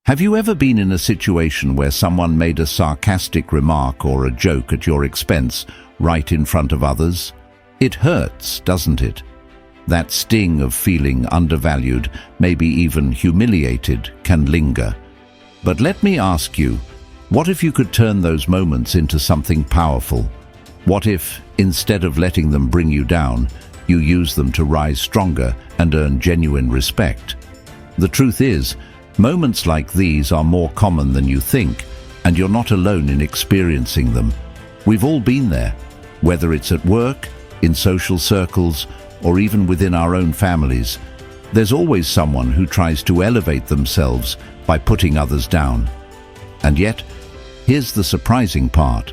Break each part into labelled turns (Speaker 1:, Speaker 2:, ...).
Speaker 1: Have you ever been in a situation where someone made a sarcastic remark or a joke at your expense right in front of others? It hurts, doesn't it? That sting of feeling undervalued, maybe even humiliated, can linger. But let me ask you, what if you could turn those moments into something powerful? What if, instead of letting them bring you down, you use them to rise stronger and earn genuine respect? The truth is, moments like these are more common than you think, and you're not alone in experiencing them. We've all been there, whether it's at work, in social circles, or even within our own families. There's always someone who tries to elevate themselves by putting others down. And yet, here's the surprising part.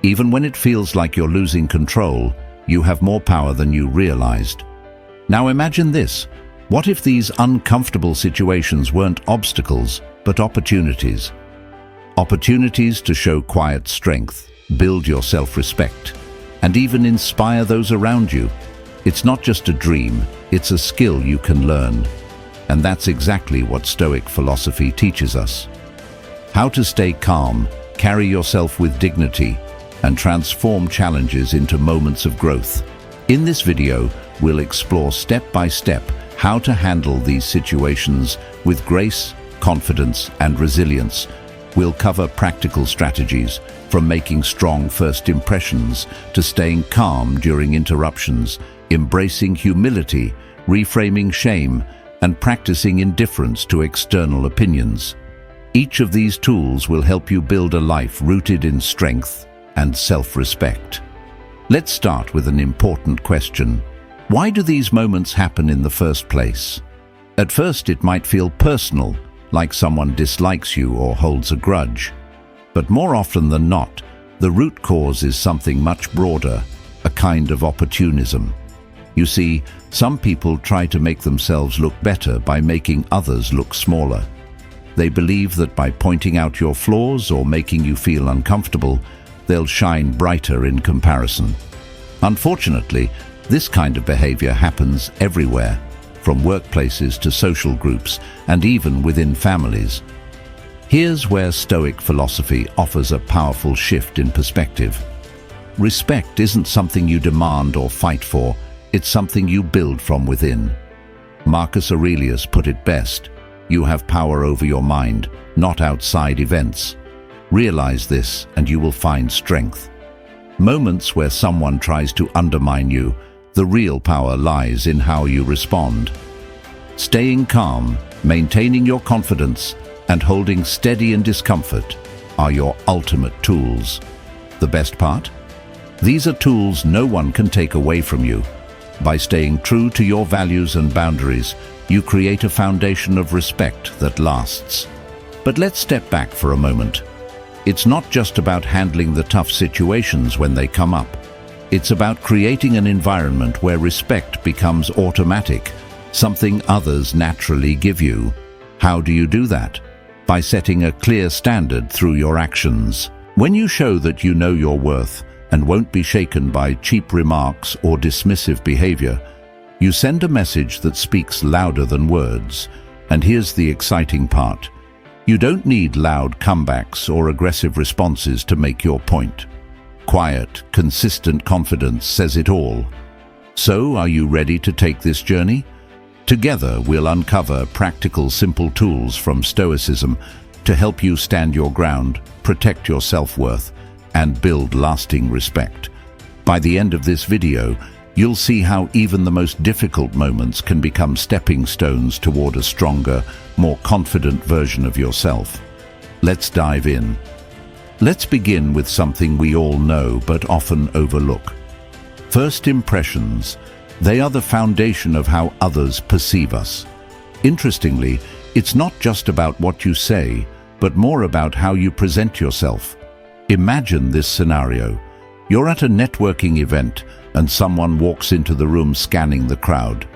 Speaker 1: Even when it feels like you're losing control, you have more power than you realized. Now imagine this. What if these uncomfortable situations weren't obstacles, but opportunities? Opportunities to show quiet strength, build your self-respect, and even inspire those around you. It's not just a dream, it's a skill you can learn. And that's exactly what Stoic philosophy teaches us. How to stay calm, carry yourself with dignity, and transform challenges into moments of growth. In this video, we'll explore step by step how to handle these situations with grace, confidence, and resilience. We'll cover practical strategies, from making strong first impressions to staying calm during interruptions, embracing humility, reframing shame, and practicing indifference to external opinions. Each of these tools will help you build a life rooted in strength and self-respect. Let's start with an important question. Why do these moments happen in the first place? At first, it might feel personal, like someone dislikes you or holds a grudge. But more often than not, the root cause is something much broader, a kind of opportunism. You see, some people try to make themselves look better by making others look smaller. They believe that by pointing out your flaws or making you feel uncomfortable, they'll shine brighter in comparison. Unfortunately, this kind of behavior happens everywhere, from workplaces to social groups and even within families. Here's where Stoic philosophy offers a powerful shift in perspective. Respect isn't something you demand or fight for, it's something you build from within. Marcus Aurelius put it best: you have power over your mind, not outside events. Realize this and you will find strength. Moments where someone tries to undermine you, the real power lies in how you respond. Staying calm, maintaining your confidence, and holding steady in discomfort are your ultimate tools. The best part? These are tools no one can take away from you. By staying true to your values and boundaries, you create a foundation of respect that lasts. But let's step back for a moment. It's not just about handling the tough situations when they come up. It's about creating an environment where respect becomes automatic, something others naturally give you. How do you do that? By setting a clear standard through your actions. When you show that you know your worth and won't be shaken by cheap remarks or dismissive behavior, you send a message that speaks louder than words. And here's the exciting part. You don't need loud comebacks or aggressive responses to make your point. Quiet, consistent confidence says it all. So, are you ready to take this journey? Together, we'll uncover practical, simple tools from Stoicism to help you stand your ground, protect your self-worth, and build lasting respect. By the end of this video, you'll see how even the most difficult moments can become stepping stones toward a stronger, more confident version of yourself. Let's dive in. Let's begin with something we all know but often overlook. First impressions. They are the foundation of how others perceive us. Interestingly, it's not just about what you say, but more about how you present yourself. Imagine this scenario. You're at a networking event and someone walks into the room scanning the crowd.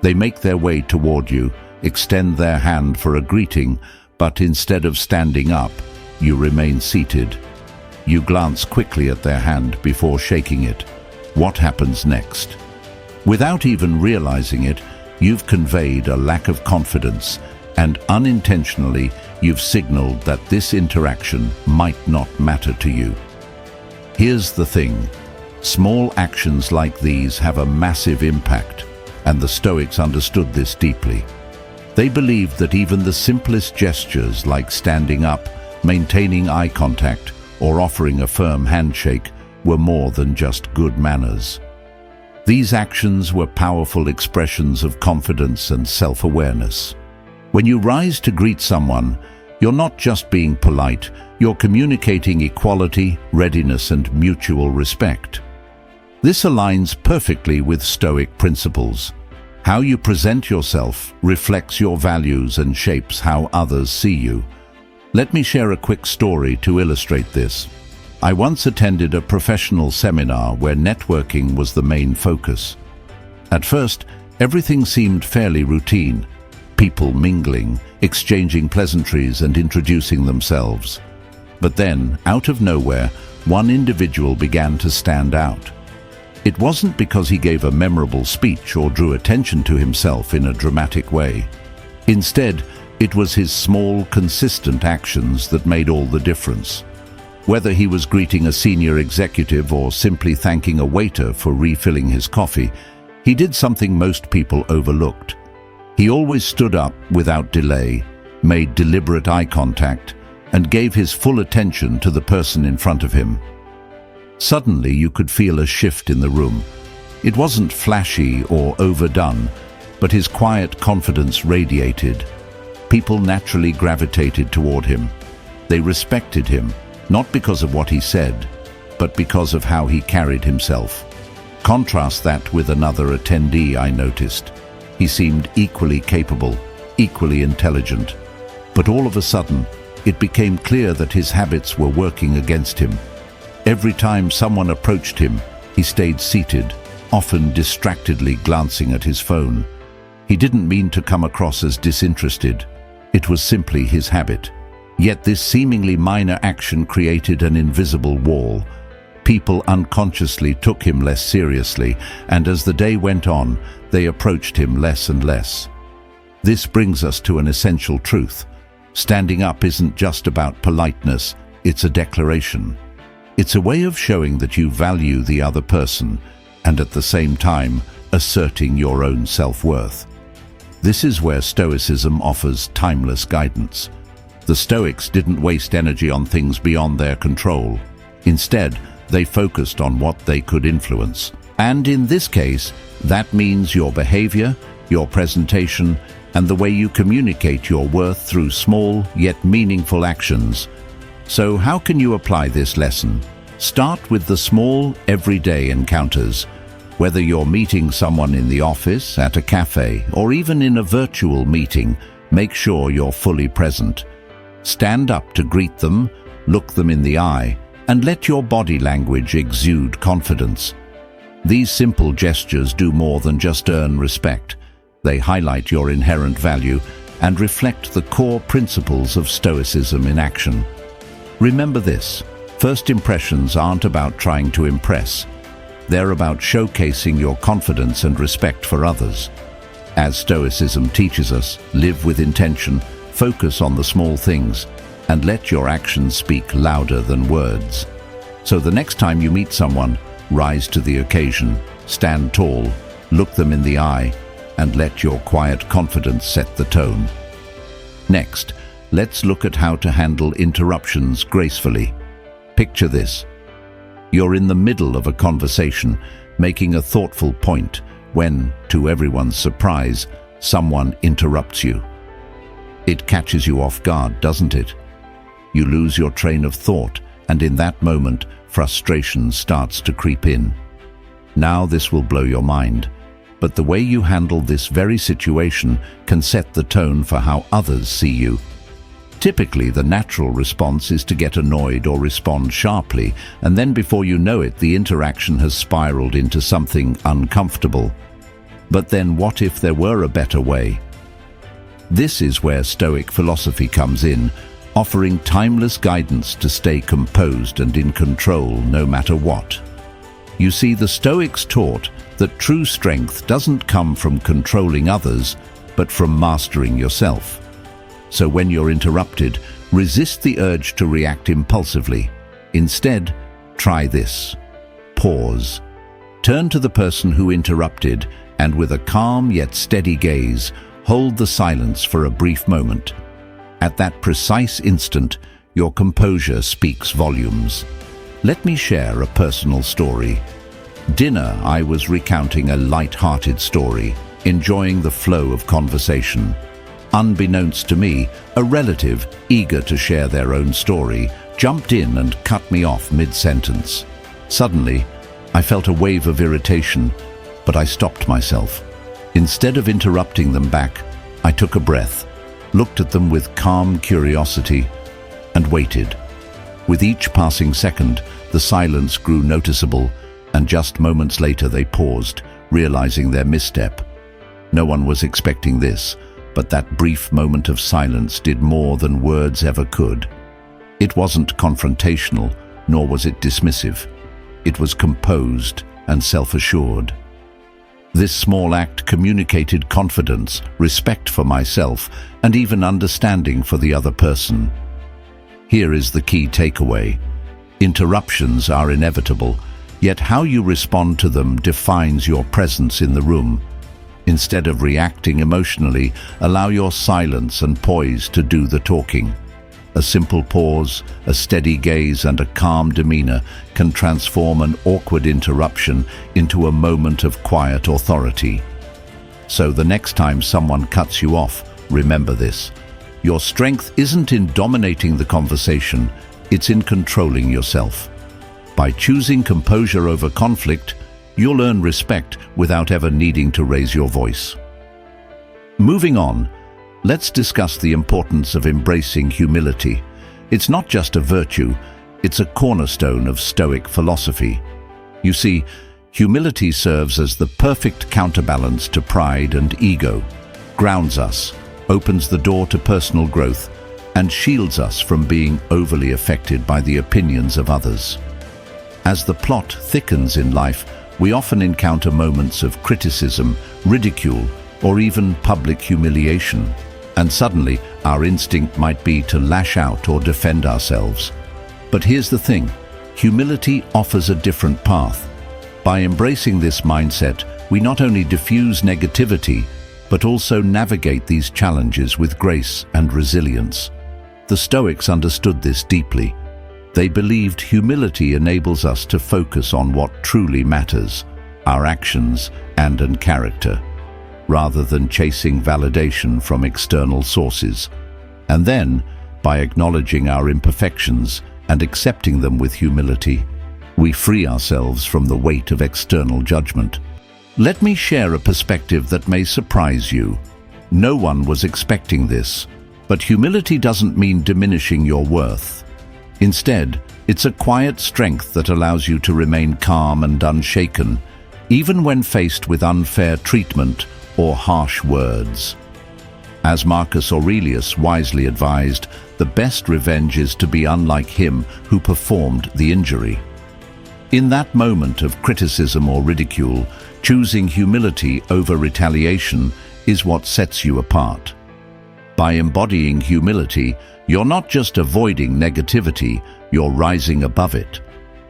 Speaker 1: They make their way toward you, extend their hand for a greeting, but instead of standing up, you remain seated. You glance quickly at their hand before shaking it. What happens next? Without even realizing it, you've conveyed a lack of confidence, and unintentionally, you've signaled that this interaction might not matter to you. Here's the thing. Small actions like these have a massive impact, and the Stoics understood this deeply. They believed that even the simplest gestures like standing up, maintaining eye contact, or offering a firm handshake were more than just good manners. These actions were powerful expressions of confidence and self-awareness. When you rise to greet someone, you're not just being polite, you're communicating equality, readiness, and mutual respect. This aligns perfectly with Stoic principles. How you present yourself reflects your values and shapes how others see you. Let me share a quick story to illustrate this. I once attended a professional seminar where networking was the main focus. At first, everything seemed fairly routine. People mingling, exchanging pleasantries and introducing themselves. But then, out of nowhere, one individual began to stand out. It wasn't because he gave a memorable speech or drew attention to himself in a dramatic way. Instead, it was his small, consistent actions that made all the difference. Whether he was greeting a senior executive or simply thanking a waiter for refilling his coffee, he did something most people overlooked. He always stood up without delay, made deliberate eye contact, and gave his full attention to the person in front of him. Suddenly, you could feel a shift in the room. It wasn't flashy or overdone, but his quiet confidence radiated. People naturally gravitated toward him. They respected him, not because of what he said, but because of how he carried himself. Contrast that with another attendee I noticed. He seemed equally capable, equally intelligent. But all of a sudden, it became clear that his habits were working against him. Every time someone approached him, he stayed seated, often distractedly glancing at his phone. He didn't mean to come across as disinterested. It was simply his habit. Yet this seemingly minor action created an invisible wall. People unconsciously took him less seriously, and as the day went on, they approached him less and less. This brings us to an essential truth. Standing up isn't just about politeness, it's a declaration. It's a way of showing that you value the other person, and at the same time, asserting your own self-worth. This is where Stoicism offers timeless guidance. The Stoics didn't waste energy on things beyond their control. Instead, they focused on what they could influence. And in this case, that means your behavior, your presentation, and the way you communicate your worth through small yet meaningful actions. So how can you apply this lesson? Start with the small, everyday encounters. Whether you're meeting someone in the office, at a cafe, or even in a virtual meeting, make sure you're fully present. Stand up to greet them, look them in the eye, and let your body language exude confidence. These simple gestures do more than just earn respect. They highlight your inherent value and reflect the core principles of Stoicism in action. Remember this: first impressions aren't about trying to impress. They're about showcasing your confidence and respect for others. As Stoicism teaches us, live with intention, focus on the small things, and let your actions speak louder than words. So the next time you meet someone, rise to the occasion, stand tall, look them in the eye, and let your quiet confidence set the tone. Next, let's look at how to handle interruptions gracefully. Picture this. You're in the middle of a conversation, making a thoughtful point, when, to everyone's surprise, someone interrupts you. It catches you off guard, doesn't it? You lose your train of thought, and in that moment, frustration starts to creep in. Now this will blow your mind, but the way you handle this very situation can set the tone for how others see you. Typically, the natural response is to get annoyed or respond sharply, and then before you know it, the interaction has spiraled into something uncomfortable. But then what if there were a better way? This is where Stoic philosophy comes in, offering timeless guidance to stay composed and in control no matter what. You see, the Stoics taught that true strength doesn't come from controlling others, but from mastering yourself. So when you're interrupted, resist the urge to react impulsively. Instead, try this. Pause. Turn to the person who interrupted and with a calm yet steady gaze, hold the silence for a brief moment. At that precise instant, your composure speaks volumes. Let me share a personal story. Dinner, I was recounting a light-hearted story, enjoying the flow of conversation. Unbeknownst to me, a relative, eager to share their own story, jumped in and cut me off mid-sentence. Suddenly, I felt a wave of irritation, but I stopped myself. Instead of interrupting them back, I took a breath, looked at them with calm curiosity, and waited. With each passing second, the silence grew noticeable, and just moments later they paused, realizing their misstep. No one was expecting this, but that brief moment of silence did more than words ever could. It wasn't confrontational, nor was it dismissive. It was composed and self-assured. This small act communicated confidence, respect for myself, and even understanding for the other person. Here is the key takeaway. Interruptions are inevitable, yet how you respond to them defines your presence in the room. Instead of reacting emotionally, allow your silence and poise to do the talking. A simple pause, a steady gaze, and a calm demeanor can transform an awkward interruption into a moment of quiet authority. So the next time someone cuts you off, remember this. Your strength isn't in dominating the conversation, it's in controlling yourself. By choosing composure over conflict, you'll earn respect without ever needing to raise your voice. Moving on, let's discuss the importance of embracing humility. It's not just a virtue, it's a cornerstone of Stoic philosophy. You see, humility serves as the perfect counterbalance to pride and ego, grounds us, opens the door to personal growth, and shields us from being overly affected by the opinions of others. As the plot thickens in life, we often encounter moments of criticism, ridicule, or even public humiliation. And suddenly, our instinct might be to lash out or defend ourselves. But here's the thing, humility offers a different path. By embracing this mindset, we not only diffuse negativity, but also navigate these challenges with grace and resilience. The Stoics understood this deeply. They believed humility enables us to focus on what truly matters, our actions and character, rather than chasing validation from external sources. And then, by acknowledging our imperfections and accepting them with humility, we free ourselves from the weight of external judgment. Let me share a perspective that may surprise you. No one was expecting this, but humility doesn't mean diminishing your worth. Instead, it's a quiet strength that allows you to remain calm and unshaken, even when faced with unfair treatment or harsh words. As Marcus Aurelius wisely advised, the best revenge is to be unlike him who performed the injury. In that moment of criticism or ridicule, choosing humility over retaliation is what sets you apart. By embodying humility, you're not just avoiding negativity, you're rising above it.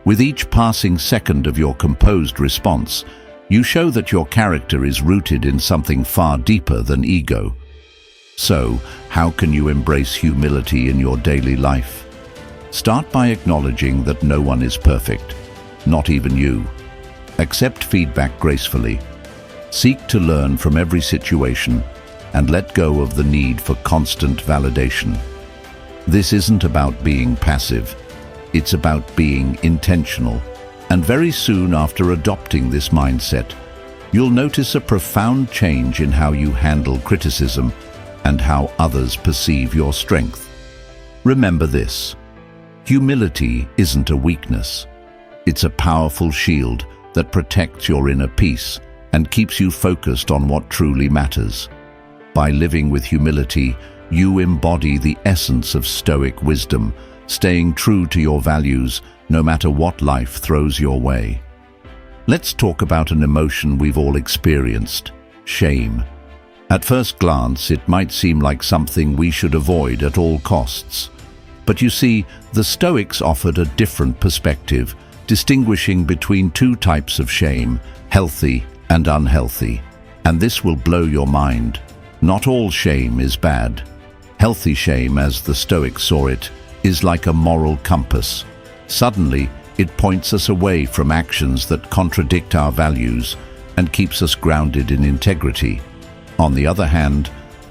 Speaker 1: With each passing second of your composed response, you show that your character is rooted in something far deeper than ego. So, how can you embrace humility in your daily life? Start by acknowledging that no one is perfect, not even you. Accept feedback gracefully. Seek to learn from every situation and let go of the need for constant validation. This isn't about being passive, it's about being intentional. And very soon after adopting this mindset, you'll notice a profound change in how you handle criticism and how others perceive your strength. Remember this, humility isn't a weakness. It's a powerful shield that protects your inner peace and keeps you focused on what truly matters. By living with humility, you embody the essence of Stoic wisdom, staying true to your values no matter what life throws your way. Let's talk about an emotion we've all experienced, shame. At first glance, it might seem like something we should avoid at all costs. But you see, the Stoics offered a different perspective, distinguishing between two types of shame, healthy and unhealthy. And this will blow your mind. Not all shame is bad. Healthy shame, as the Stoics saw it, is like a moral compass. Suddenly, it points us away from actions that contradict our values and keeps us grounded in integrity. On the other hand,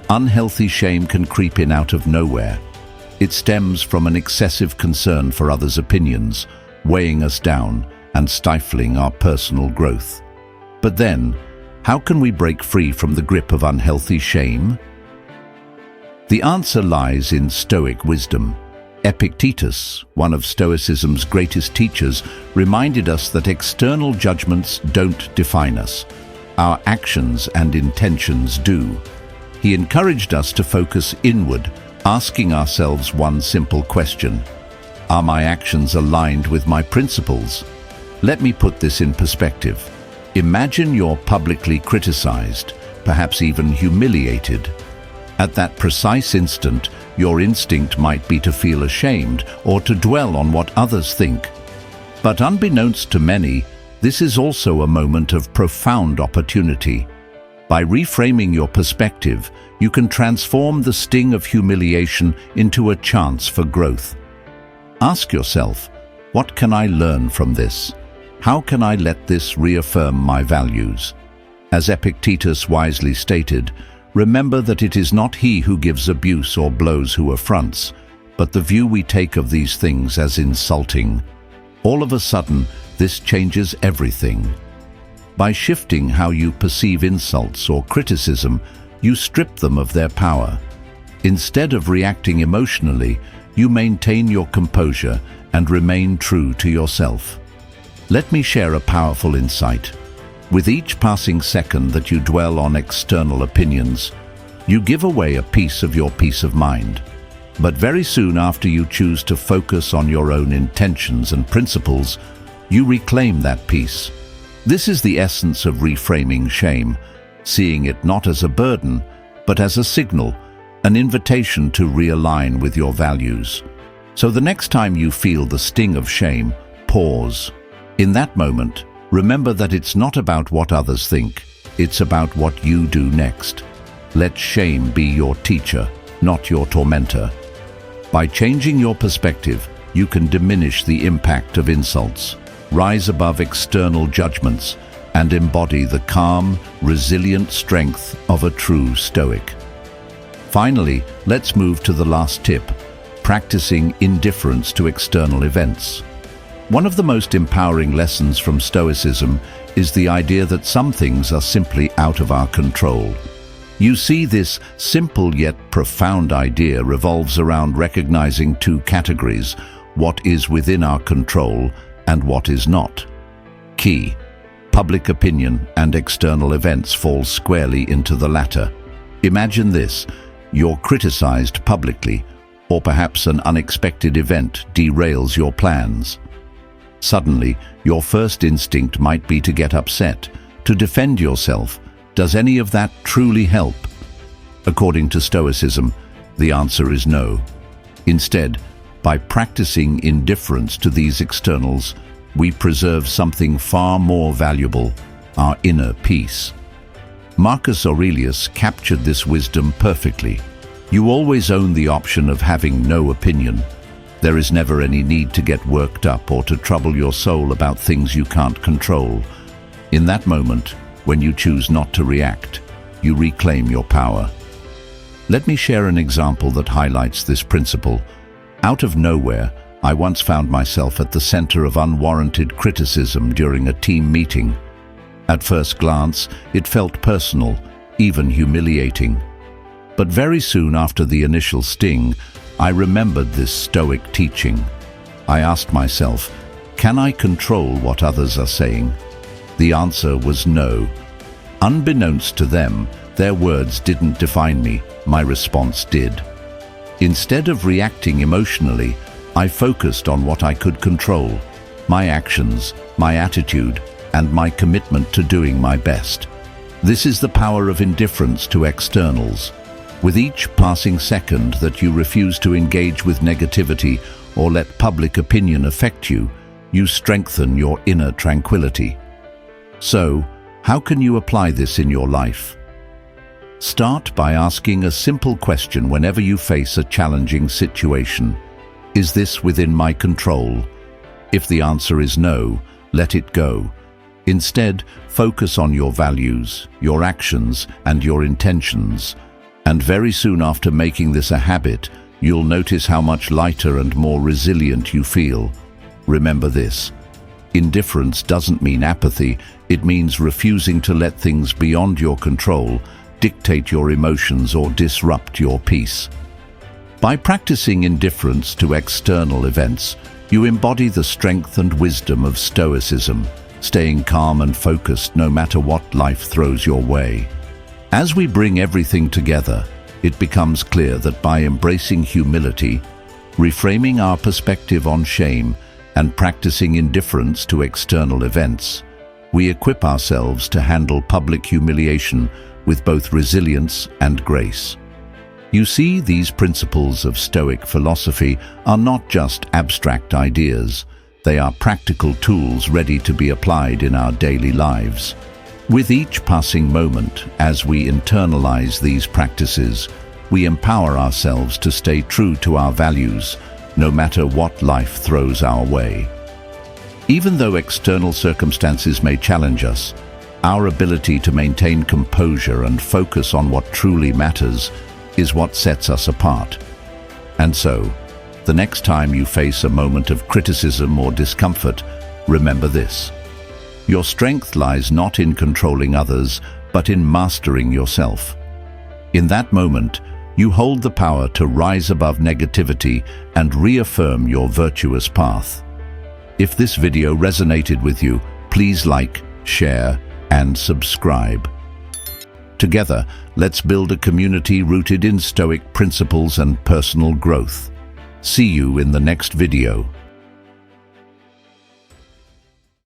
Speaker 1: unhealthy shame can creep in out of nowhere. It stems from an excessive concern for others' opinions, weighing us down and stifling our personal growth. But then, how can we break free from the grip of unhealthy shame? The answer lies in Stoic wisdom. Epictetus, one of Stoicism's greatest teachers, reminded us that external judgments don't define us. Our actions and intentions do. He encouraged us to focus inward, asking ourselves one simple question: are my actions aligned with my principles? Let me put this in perspective. Imagine you're publicly criticized, perhaps even humiliated. At that precise instant, your instinct might be to feel ashamed or to dwell on what others think. But unbeknownst to many, this is also a moment of profound opportunity. By reframing your perspective, you can transform the sting of humiliation into a chance for growth. Ask yourself, what can I learn from this? How can I let this reaffirm my values? As Epictetus wisely stated, remember that it is not he who gives abuse or blows who affronts, but the view we take of these things as insulting. All of a sudden, this changes everything. By shifting how you perceive insults or criticism, you strip them of their power. Instead of reacting emotionally, you maintain your composure and remain true to yourself. Let me share a powerful insight. With each passing second that you dwell on external opinions, you give away a piece of your peace of mind. But very soon after you choose to focus on your own intentions and principles, you reclaim that peace. This is the essence of reframing shame, seeing it not as a burden, but as a signal, an invitation to realign with your values. So the next time you feel the sting of shame, pause. In that moment, remember that it's not about what others think, it's about what you do next. Let shame be your teacher, not your tormentor. By changing your perspective, you can diminish the impact of insults, rise above external judgments, and embody the calm, resilient strength of a true Stoic. Finally, let's move to the last tip: practicing indifference to external events. One of the most empowering lessons from Stoicism is the idea that some things are simply out of our control. You see, this simple yet profound idea revolves around recognizing two categories: what is within our control and what is not. Key: public opinion and external events fall squarely into the latter. Imagine this: you're criticized publicly, or perhaps an unexpected event derails your plans. Suddenly, your first instinct might be to get upset, to defend yourself. Does any of that truly help? According to Stoicism, the answer is no. Instead, by practicing indifference to these externals, we preserve something far more valuable: our inner peace. Marcus Aurelius captured this wisdom perfectly. You always own the option of having no opinion. There is never any need to get worked up or to trouble your soul about things you can't control. In that moment, when you choose not to react, you reclaim your power. Let me share an example that highlights this principle. Out of nowhere, I once found myself at the center of unwarranted criticism during a team meeting. At first glance, it felt personal, even humiliating. But very soon after the initial sting, I remembered this Stoic teaching. I asked myself, can I control what others are saying? The answer was no. Unbeknownst to them, their words didn't define me, my response did. Instead of reacting emotionally, I focused on what I could control: my actions, my attitude, and my commitment to doing my best. This is the power of indifference to externals. With each passing second that you refuse to engage with negativity or let public opinion affect you, you strengthen your inner tranquility. So, how can you apply this in your life? Start by asking a simple question whenever you face a challenging situation. Is this within my control? If the answer is no, let it go. Instead, focus on your values, your actions, and your intentions. And very soon after making this a habit, you'll notice how much lighter and more resilient you feel. Remember this: indifference doesn't mean apathy, it means refusing to let things beyond your control dictate your emotions or disrupt your peace. By practicing indifference to external events, you embody the strength and wisdom of Stoicism, staying calm and focused no matter what life throws your way. As we bring everything together, it becomes clear that by embracing humility, reframing our perspective on shame, and practicing indifference to external events, we equip ourselves to handle public humiliation with both resilience and grace. You see, these principles of Stoic philosophy are not just abstract ideas. They are practical tools ready to be applied in our daily lives. With each passing moment, as we internalize these practices, we empower ourselves to stay true to our values, no matter what life throws our way. Even though external circumstances may challenge us, our ability to maintain composure and focus on what truly matters is what sets us apart. And so, the next time you face a moment of criticism or discomfort, remember this: your strength lies not in controlling others, but in mastering yourself. In that moment, you hold the power to rise above negativity and reaffirm your virtuous path. If this video resonated with you, please like, share, and subscribe. Together, let's build a community rooted in Stoic principles and personal growth. See you in the next video.